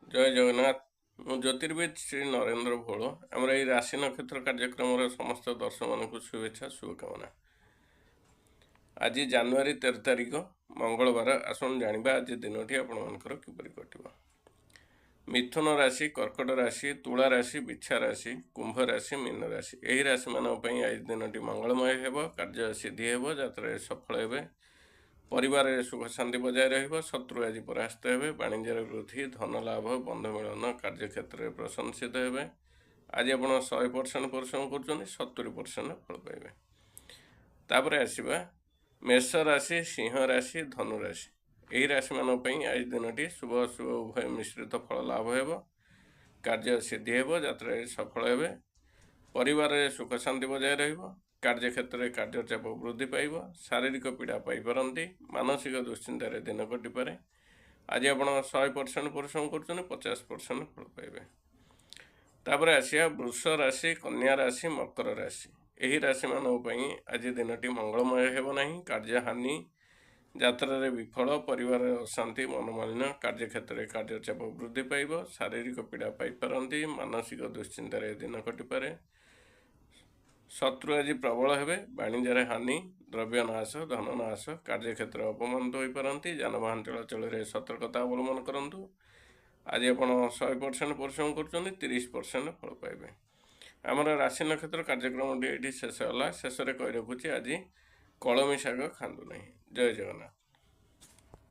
ଜୟ ଜଗନ୍ନାଥ। ମୁଁ ଜ୍ୟୋତିର୍ବିଦ ଶ୍ରୀ ନରେନ୍ଦ୍ର ଭୋଳ। ଆମର ଏହି ରାଶି ନକ୍ଷତ୍ର କାର୍ଯ୍ୟକ୍ରମର ସମସ୍ତ ଦର୍ଶକମାନଙ୍କୁ ଶୁଭେଚ୍ଛା ଶୁଭକାମନା। ଆଜି ଜାନୁଆରୀ 13 ତାରିଖ ମଙ୍ଗଳବାର। ଆସନ୍ତୁ ଜାଣିବା ଆଜି ଦିନଟି ଆପଣମାନଙ୍କର କିପରି କଟିବ। ମିଥୁନ ରାଶି, କର୍କଟ ରାଶି, ତୁଳା ରାଶି, ବିଛା ରାଶି, କୁମ୍ଭ ରାଶି, ମୀନ ରାଶି ଏହି ରାଶିମାନଙ୍କ ପାଇଁ ଆଜି ଦିନଟି ମଙ୍ଗଳମୟ ହେବ। କାର୍ଯ୍ୟ ସିଦ୍ଧି ହେବ, ଯାତ୍ରାରେ ସଫଳ ହେବେ, ପରିବାରରେ ସୁଖ ଶାନ୍ତି ବଜାୟ ରହିବ, ଶତ୍ରୁ ଆଜି ପରାସ୍ତ ହେବେ, ବାଣିଜ୍ୟରେ ବୃଦ୍ଧି, ଧନ ଲାଭ, ବନ୍ଧୁ ମିଳନ, କାର୍ଯ୍ୟକ୍ଷେତ୍ରରେ ପ୍ରଶଂସିତ ହେବେ। ଆଜି ଆପଣ 100% ପରିଶ୍ରମ କରୁଛନ୍ତି, 70% ଫଳ ପାଇବେ। ତାପରେ ଆସିବା ମେଷ ରାଶି, ସିଂହ ରାଶି, ଧନୁ ରାଶି ଏହି ରାଶିମାନଙ୍କ ପାଇଁ ଆଜି ଦିନଟି ଶୁଭ ଅଶୁଭ ଉଭୟ ମିଶ୍ରିତ ଫଳ ଲାଭ ହେବ, କାର୍ଯ୍ୟ ସିଦ୍ଧି ହେବ, ଯାତ୍ରାରେ ସଫଳ ହେବେ, ପରିବାରରେ ସୁଖ ଶାନ୍ତି ବଜାୟ ରହିବ, କାର୍ଯ୍ୟକ୍ଷେତ୍ରରେ କାର୍ଯ୍ୟଚାପ ବୃଦ୍ଧି ପାଇବ, ଶାରୀରିକ ପୀଡ଼ା ପାଇପାରନ୍ତି, ମାନସିକ ଦୁଶ୍ଚିନ୍ତାରେ ଦିନ କଟିପାରେ। ଆଜି ଆପଣ 100% ପରିଶ୍ରମ କରୁଛନ୍ତି, 50% ଫଳ ପାଇବେ। ତାପରେ ଆସିବା ବୃଷ ରାଶି, କନ୍ୟା ରାଶି, ମକର ରାଶି ଏହି ରାଶିମାନଙ୍କ ପାଇଁ ଆଜି ଦିନଟି ମଙ୍ଗଳମୟ ହେବ ନାହିଁ। କାର୍ଯ୍ୟହାନି, ଯାତ୍ରାରେ ବିଫଳ, ପରିବାରରେ ଅଶାନ୍ତି, ମନୋମାଳିନ୍ୟ, କାର୍ଯ୍ୟକ୍ଷେତ୍ରରେ କାର୍ଯ୍ୟଚାପ ବୃଦ୍ଧି ପାଇବ, ଶାରୀରିକ ପୀଡ଼ା ପାଇପାରନ୍ତି, ମାନସିକ ଦୁଶ୍ଚିନ୍ତାରେ ଦିନ କଟିପାରେ, ଶତ୍ରୁ ଆଜି ପ୍ରବଳ ହେବେ, ବାଣିଜ୍ୟରେ ହାନି, ଦ୍ରବ୍ୟ ନାଶ, ଧନ ନାଶ, କାର୍ଯ୍ୟକ୍ଷେତ୍ର ଅପମାନିତ ହୋଇପାରନ୍ତି, ଯାନବାହନ ଚଳାଚଳରେ ସତର୍କତା ଅବଲମ୍ବନ କରନ୍ତୁ। ଆଜି ଆପଣ 100% ପରିଶ୍ରମ କରୁଛନ୍ତି, 30% ଫଳ ପାଇବେ। ଆମର ରାଶି ନକ୍ଷତ୍ର କାର୍ଯ୍ୟକ୍ରମଟି ଏଠି ଶେଷ ହେଲା। ଶେଷରେ କହି ରଖୁଛି, ଆଜି କଳମୀ ଶାଗ ଖାଆନ୍ତୁ ନାହିଁ। ଜୟ ଜଗନ୍ନାଥ।